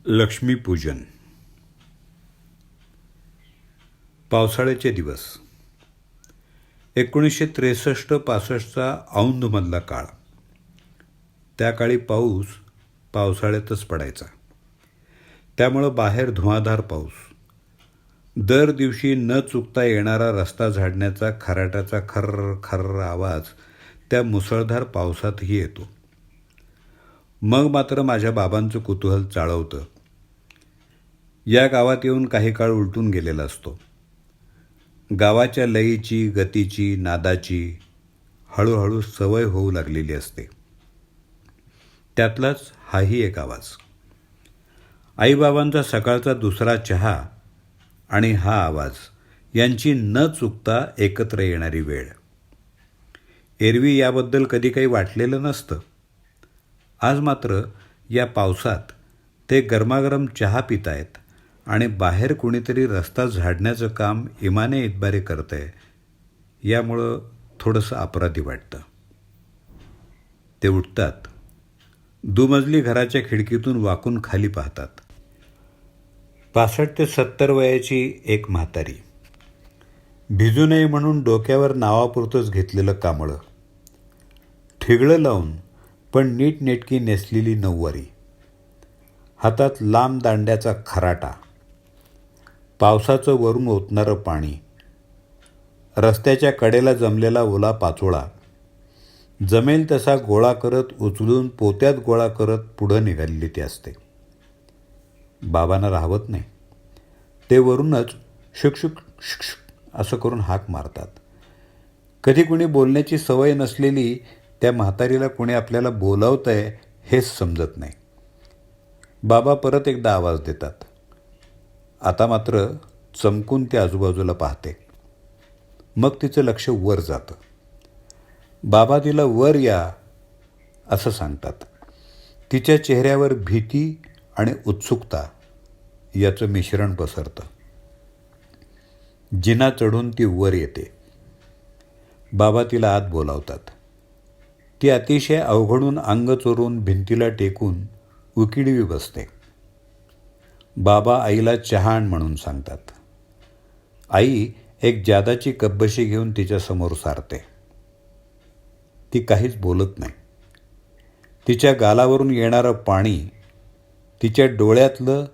लक्ष्मीपूजन. पावसाळ्याचे दिवस. 1963-65चा औंधमधला काळ. त्या काळी पाऊस पावसाळ्यातच पडायचा. त्यामुळं बाहेर धुवांधार पाऊस. दर दिवशी न चुकता येणारा रस्ता झाडण्याचा खराटाचा खर्र खर्र आवाज त्या मुसळधार पावसातही येतो. मग मात्र माझ्या बाबांचं कुतूहल चाळवतं. या गावात येऊन काही काळ उलटून गेलेला असतो. गावाच्या लयीची, गतीची, नादाची हळूहळू सवय होऊ लागलेली असते. त्यातलाच हाही एक आवाज. आईबाबांचा सकाळचा दुसरा चहा आणि हा आवाज यांची न चुकता एकत्र येणारी वेळ. एरवी याबद्दल कधी काही वाटलेलं नसतं. आज मात्र या पावसात ते गरमागरम चहा पितायत आणि बाहेर कुणीतरी रस्ता झाडण्याचं काम इमाने इतबारे करतंय, यामुळं थोडंसं अपराधी वाटतं. ते उठतात. दुमजली घराच्या खिडकीतून वाकून खाली पाहतात. 65 ते 70 वयाची एक म्हातारी. भिजू नये म्हणून डोक्यावर नावापुरतंच घेतलेलं कांबळं, ठिगळं लावून पण नीटनेटकी नेसलेली नऊवारी, हातात लांब दांड्याचा खराटा, पावसाचं वरून ओतणारं पाणी, रस्त्याच्या कडेला जमलेला ओला पाचोळा, जमेल तसा गोळा करत उचलून पोत्यात गोळा करत पुढं निघालेली ती असते. बाबांना राहवत नाही. ते वरूनच शुकशुक शुकशुक असं करून हाक मारतात. कधी कुणी बोलण्याची सवय नसलेली त्या म्हातारीला कुणी आपल्याला बोलावतंय हेच समजत नाही. बाबा परत एकदा आवाज देतात. आता मात्र चमकून ती आजूबाजूला पाहते. मग तिचं लक्ष वर जातं. बाबा तिला वर या असं सांगतात. तिच्या चेहऱ्यावर भीती आणि उत्सुकता याचं मिश्रण पसरतं. जिना चढून ती वर येते. बाबा तिला आत बोलावतात. ती अतिशय अवघडून अंग चोरून भिंतीला टेकून उकिडवी बसते. बाबा आईला चहा आण म्हणून सांगतात. आई एक जादाची कपबशी घेऊन तिच्यासमोर सारते. ती काहीच बोलत नाही. तिच्या गालावरून येणारं पाणी, तिच्या डोळ्यातलं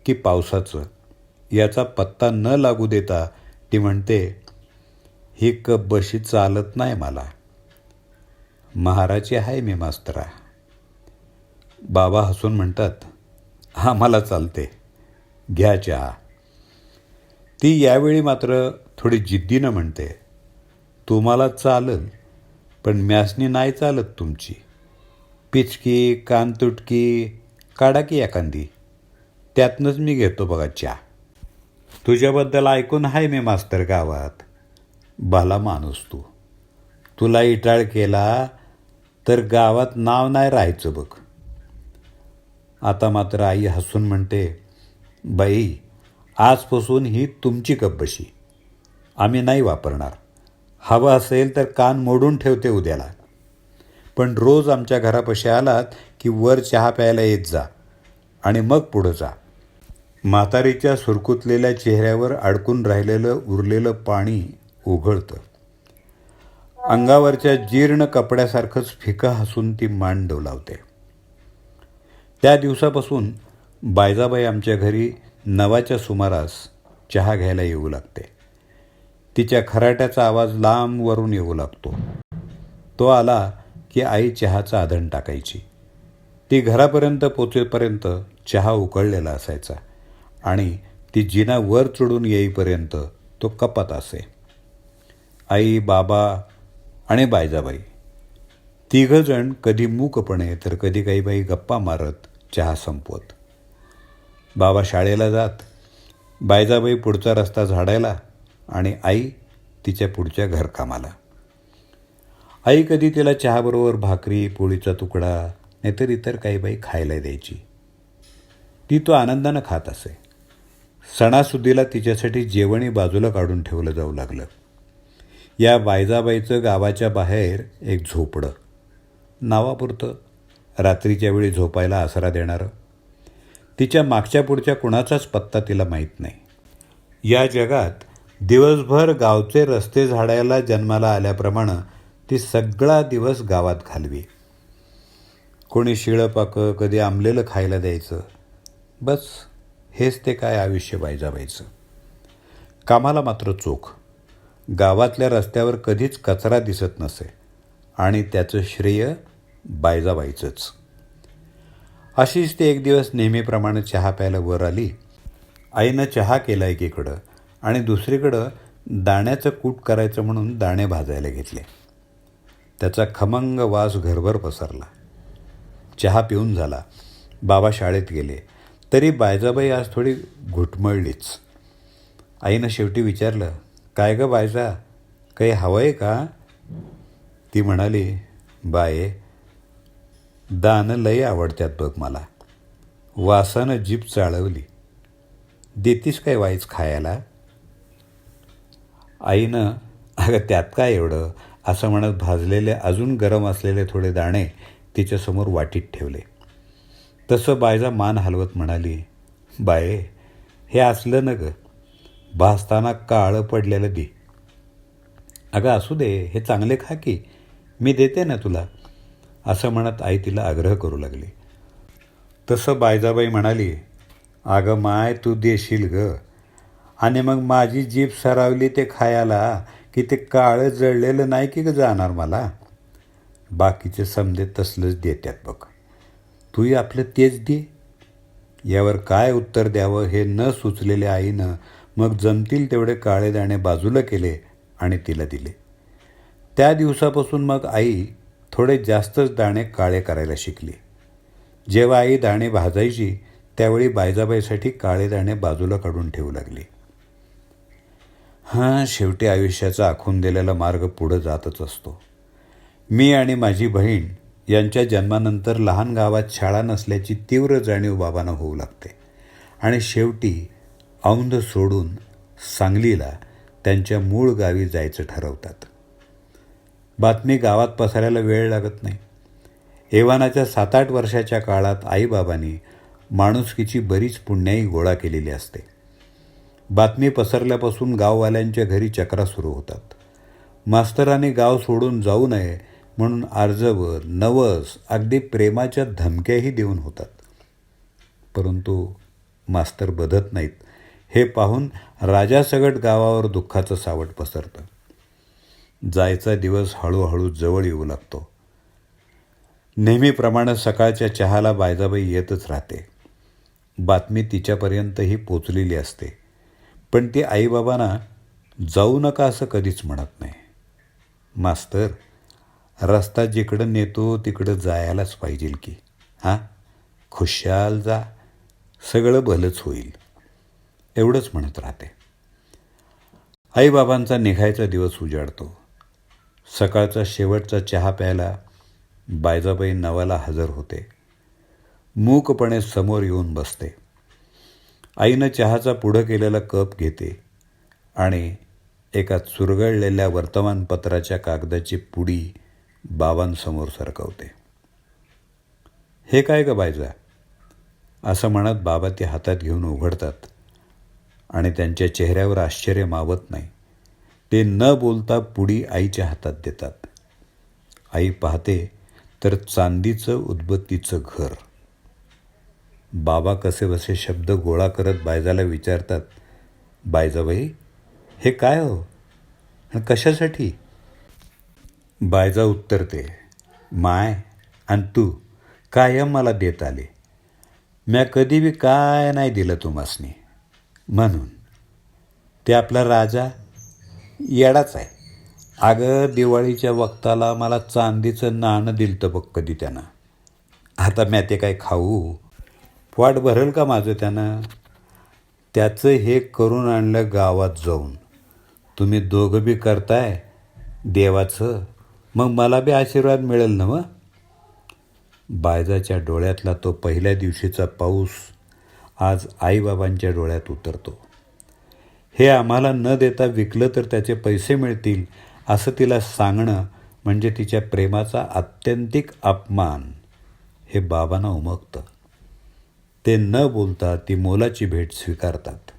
की पावसाचं याचा पत्ता न लागू देता ती म्हणते, ही कपबशी चालत नाही मला. महाराची आहे मी मास्तरा. बाबा हसून म्हणतात, आम्हाला चालते, घ्या चहा. ती यावेळी मात्र थोडी जिद्दीनं म्हणते, तुम्हाला चालल पण म्यासनी नाही चालत तुमची. पिचकी, कानतुटकी काढा की एखादी, त्यातनंच मी घेतो बघा चहा. तुझ्याबद्दल ऐकून आहे मी मास्तर गावात. भला माणूस तू. तुला इटाळ केला तर गावात नाव नाही राहायचं बघ. आता मात्र आई हसून म्हणते, बाई आजपासून ही तुमची कपबशी. आम्ही नाही वापरणार. हवं असेल तर कान मोडून ठेवते उद्याला. पण रोज आमच्या घरापाशी आलात की वर चहा प्यायला येत जा आणि मग पुढं जा. म्हातारीच्या सुरकुतलेल्या चेहऱ्यावर अडकून राहिलेलं उरलेलं पाणी उघळतं. अंगावरच्या जीर्ण कपड्यासारखंच फिकं हसून ती मान डोलावते. त्या दिवसापासून बायजाबाई आमच्या घरी 9च्या सुमारास चहा घ्यायला येऊ लागते. तिच्या खराट्याचा आवाज लांब वरून येऊ लागतो. तो आला की आई चहाचा आधण टाकायची. ती घरापर्यंत पोचेपर्यंत चहा उकळलेला असायचा आणि ती जिना वर चढून येईपर्यंत तो कपात असे. आई, बाबा आणि बायजाबाई तिघंजण कधी मूकपणे तर कधी काही बाई गप्पा मारत चहा संपवत. बाबा शाळेला जात, बायजाबाई पुढचा रस्ता झाडायला आणि आई तिच्या पुढच्या घरकामाला. आई कधी तिला चहाबरोबर भाकरी, पोळीचा तुकडा नाहीतर इतर काही बाई खायला द्यायची. ती तो आनंदानं खात असे. सणासुदीला तिच्यासाठी जेवणी बाजूला काढून ठेवलं जाऊ लागलं. या बायजाबाईचं गावाच्या बाहेर एक झोपडं, नावापुरतं, रात्रीच्या वेळी झोपायला आसरा देणारं. तिच्या मागच्या पुढच्या कुणाचाच पत्ता तिला माहीत नाही. या जगात दिवसभर गावचे रस्ते झाडायला जन्माला आल्याप्रमाणे ती सगळा दिवस गावात घालवी. कोणी शिळं पाकं, कधी आंबलेलं खायला द्यायचं. बस हेच ते काय आयुष्य बायजाबाईचं. कामाला मात्र चोख. गावातल्या रस्त्यावर कधीच कचरा दिसत नसे आणि त्याचं श्रेय बायजाबाईचंच. अशीच ती एक दिवस नेहमीप्रमाणे चहा प्यायला वर आली. आईनं चहा केला एकीकडं आणि दुसरीकडं दाण्याचं कूट करायचं म्हणून दाणे भाजायला घेतले. त्याचा खमंग वास घरभर पसरला. चहा पिऊन झाला. बाबा शाळेत गेले. तरी बायजाबाई आज थोडी घुटमळलीच. आईनं शेवटी विचारलं, काय गं बायजा, काही हवं आहे का? ती म्हणाली, बाये, दानं लई आवडत्यात बघ मला. वासानं जीभ चाळवली. देतीस काय वाईच खायला? आईनं, अगं त्यात काय एवढं, असं म्हणत भाजलेले अजून गरम असलेले थोडे दाणे तिच्यासमोर वाटीत ठेवले. तसं बायजा मान हलवत म्हणाली, बाये, हे असलं न गं, भाजताना काळं पडलेलं दे. अगं असू दे, हे चांगले खा की, मी देते ना तुला, असं म्हणत आई तिला आग्रह करू लागली. तसं बायजाबाई म्हणाली, अगं माय, तू देशील ग, आणि मग माझी जीभ सरावली ते खायला की ते काळं जळलेलं नाही की ग जाणार मला. बाकीचे समजे तसलंच देत्यात बघ, तूही आपलं तेच दे. यावर काय उत्तर द्यावं हे न सुचलेल्या आईनं मग जमतील तेवढे काळे दाणे बाजूला केले आणि तिला दिले. त्या दिवसापासून मग आई थोडे जास्तच दाणे काळे करायला शिकली. जेव्हा आई दाणे भाजायची त्यावेळी बायजाबाईसाठी काळे दाणे बाजूला काढून ठेवू लागली. हां, शेवटी आयुष्याचा आखून दिलेला मार्ग पुढं जातच असतो. मी आणि माझी बहीण यांच्या जन्मानंतर लहान गावात शाळा नसल्याची तीव्र जाणीव बाबांना होऊ लागते आणि शेवटी औंध सोडून सांगलीला त्यांच्या मूळ गावी जायचं ठरवतात. बातमी गावात पसरायला वेळ लागत नाही. एव्हानाच्या 7-8 वर्षाच्या काळात आईबाबांनी माणुसकीची बरीच पुण्याई गोळा केलेली असते. बातमी पसरल्यापासून गाववाल्यांच्या घरी चक्रा सुरू होतात. मास्तरांनी गाव सोडून जाऊ नये म्हणून आर्जवर, नवस, अगदी प्रेमाच्या धमक्याही देऊन होतात. परंतु मास्तर बधत नाहीत हे पाहून राजासकट गावावर दुःखाचं सावट पसरतं. जायचा दिवस हळूहळू जवळ येऊ लागतो. नेहमीप्रमाणे सकाळच्या चहाला बायजाबाई येतच राहते. बातमी तिच्यापर्यंतही पोचलेली असते, पण ती आईबाबांना जाऊ नका असं कधीच म्हणत नाही. मास्तर, रस्ता जिकडं नेतो तिकडं जायलाच पाहिजे की. हां, खुशाल जा, सगळं भलंच होईल, एवढंच म्हणत राहते. आईबाबांचा निघायचा दिवस उजाडतो. सकाळचा शेवटचा चहा प्यायला बायजाबाई नवाला हजर होते. मूकपणे समोर येऊन बसते. आईनं चहाचा पुढं केलेला कप घेते आणि एका चुरगळलेल्या वर्तमानपत्राच्या कागदाची पुडी बाबांसमोर सरकवते. हे काय ग बायजा, असं म्हणत बाबा ती हातात घेऊन उघडतात आणि त्यांच्या चेहऱ्यावर आश्चर्य मावत नाही. ते न बोलता पुडी आईच्या हातात देतात. आई पाहते तर चांदीचं उदबत्तीचं घर. बाबा कसेबसे शब्द गोळा करत बायजाला विचारतात, बायजाबाई, हे काय हो, कशासाठी? बायजा उत्तरते, माय, आणि तू कायम मला देत आले, म्या कधी बी काय नाही दिलं तुम्हासनी, म्हणून. ते आपला राजा येडाच आहे. अगं दिवाळीच्या वक्ताला मला चांदीचं नाणं दिलतं बघ कधी त्यानं. आता म्या ते काय खाऊ? पोट भरेल का माझं त्यानं? त्याचं हे करून आणलं गावात जाऊन. तुम्ही दोघं बी करताय देवाचं, मग मला बी आशीर्वाद मिळेल ना मग. बायजाच्या डोळ्यातला तो पहिल्या दिवशीचा पाऊस आज आईबाबांच्या डोळ्यात उतरतो. हे आम्हाला न देता विकलं तर त्याचे पैसे मिळतील असं तिला सांगणं म्हणजे तिच्या प्रेमाचा आत्यंतिक अपमान हे बाबांना उमगतं. ते न बोलता ती मोलाची भेट स्वीकारतात.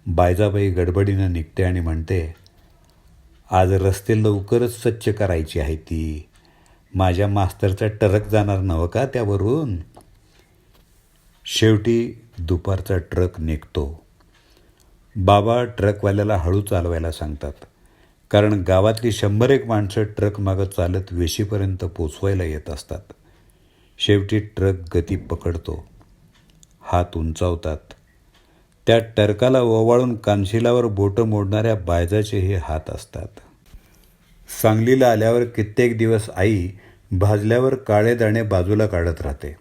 बायजाबाई गडबडीनं निघते आणि म्हणते, आज रस्ते लवकरच स्वच्छ करायची आहे ती. माझ्या मास्तरचा ट्रक जाणार नवं का त्यावरून. शेवटी दुपारचा ट्रक निघतो. बाबा ट्रकवाल्याला हळू चालवायला सांगतात, कारण गावातली 100-1 माणसं ट्रक मागं चालत वेशीपर्यंत पोचवायला येत असतात. शेवटी ट्रक गती पकडतो. हात उंचावतात. त्या टरकाला ओवाळून कानशिलावर बोटं मोडणाऱ्या बायजाचे हे हात असतात. सांगलीला आल्यावर कित्येक दिवस आई भाजल्यावर काळे दाणे बाजूला काढत राहते.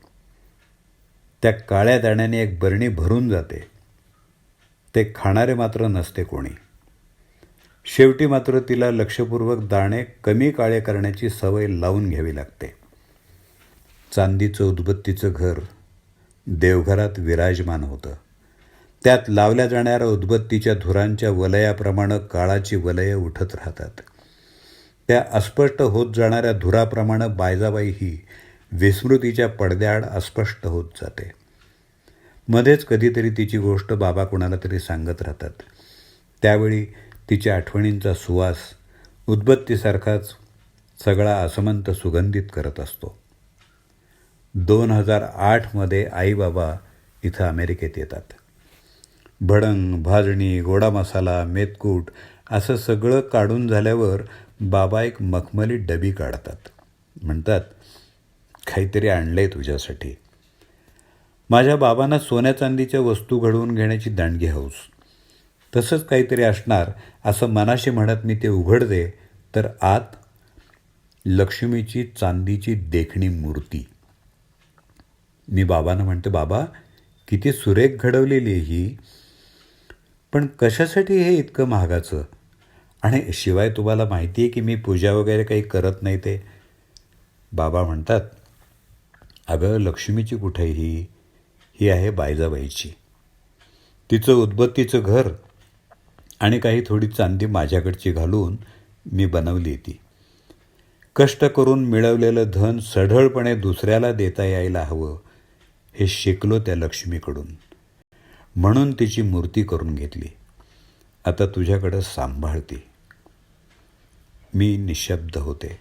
त्या काळ्या दाण्याने एक बरणी भरून जाते. ते खाणारे मात्र नसते कोणी. शेवटी मात्र तिला लक्षपूर्वक दाणे कमी काळे करण्याची सवय लावून घ्यावी लागते. चांदीचं उदबत्तीचं घर देवघरात विराजमान होतं. त्यात लावल्या जाणाऱ्या उदबत्तीच्या धुरांच्या वलयाप्रमाणे काळाची वलयं उठत राहतात. त्या अस्पष्ट होत जाणाऱ्या धुराप्रमाणे बायजाबाई ही विस्मृतीच्या पडद्याआड अस्पष्ट होत जाते. मध्येच कधीतरी तिची गोष्ट बाबा कोणाला तरी सांगत राहतात. त्यावेळी तिच्या आठवणींचा सुवास उदबत्तीसारखाच सगळा आसमंत सुगंधित करत असतो. 2008 आई बाबा इथं अमेरिकेत येतात. भडंग, भाजणी, गोडा मसाला, मेतकूट असं सगळं काढून झाल्यावर बाबा एक मखमली डबी काढतात. म्हणतात, काहीतरी आणलंय तुझ्यासाठी. माझ्या बाबांना सोन्या चांदीच्या वस्तू घडवून घेण्याची दांडगी हौस. तसंच काहीतरी असणार असं मनाशी म्हणत मी ते उघडते, तर आत लक्ष्मीची चांदीची देखणी मूर्ती. मी बाबांना म्हणते, बाबा किती सुरेख घडवलेली आहे ही, पण कशासाठी हे इतकं महागाचं. आणि शिवाय तुम्हाला माहिती आहे की मी पूजा वगैरे काही करत नाही ते. बाबा म्हणतात, अगं लक्ष्मीची कुठे ही आहे बायजाबाईची. तिचं उदबत्तीचं घर आणि काही थोडी चांदी माझ्याकडची घालून मी बनवली ती. कष्ट करून मिळवलेलं धन सढळपणे दुसऱ्याला देता यायला हवं हे शिकलो त्या लक्ष्मीकडून. म्हणून तिची मूर्ती करून घेतली. आता तुझ्याकडं सांभाळती. मी निशब्द होते.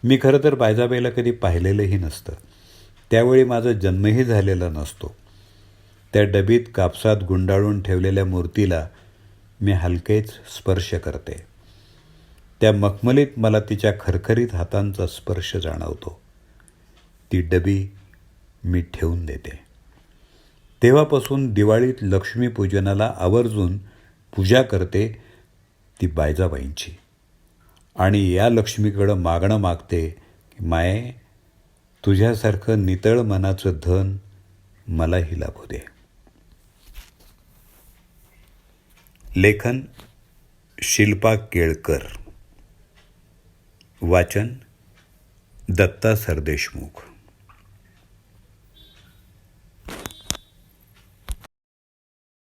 मी खरं तर बायजाबाईला कधी पाहिलेलंही नसतं. त्यावेळी माझा जन्मही झालेला नसतो. त्या डबीत कापसात गुंडाळून ठेवलेल्या मूर्तीला मी हलकेच स्पर्श करते. त्या मखमलीत मला तिच्या खरखरीत हातांचा स्पर्श जाणवतो. ती डबी मी ठेवून देते. तेव्हापासून दिवाळीत लक्ष्मीपूजनाला आवर्जून पूजा करते ती बायजाबाईंची. आणि या लक्ष्मीकडं मागणं मागते की माये, तुझ्यासारखं नितळ मनाचं धन मलाही लाभू दे. लेखन शिल्पा केळकर. वाचन दत्ता सरदेशमुख.